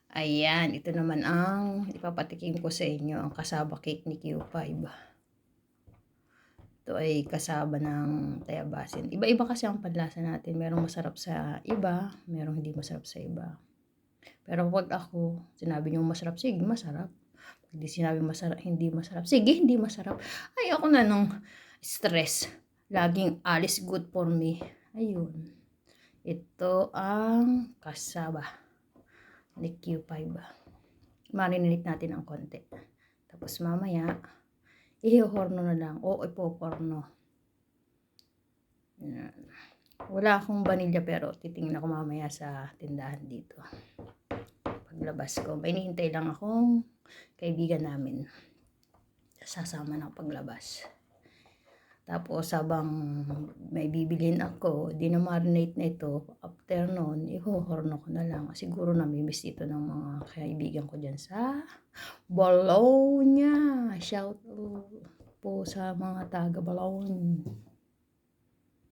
Ayan, ito naman ang ipapatikim ko sa inyo, ang kasaba cake ni Q5. Ito ay kasaba ng tayabasin. Iba-iba kasi ang panlasa natin. Merong masarap sa iba, merong hindi masarap sa iba. Pero pag ako, sinabi niyo masarap, sige, masarap. Pag di sinabi masarap, hindi masarap, sige, hindi masarap. Ayoko na nung stress. Laging alis good for me. Ayun. Ito ang kasaba ni Q5. Marinate natin ng konti. Tapos mamaya, ihihorno na lang o ipoporno. Yan. Wala akong vanilla pero titingnan ako mamaya sa tindahan dito. Paglabas ko, may hinihintay lang akong kaibigan namin. Sasama na paglabas. Tapos habang may bibilhin ako, dina-marinate na ito. After nun, ihohorno ko na lang. Siguro namimiss ito ng mga kaibigan ko dyan sa Bologna. Shout out po sa mga taga Bologna.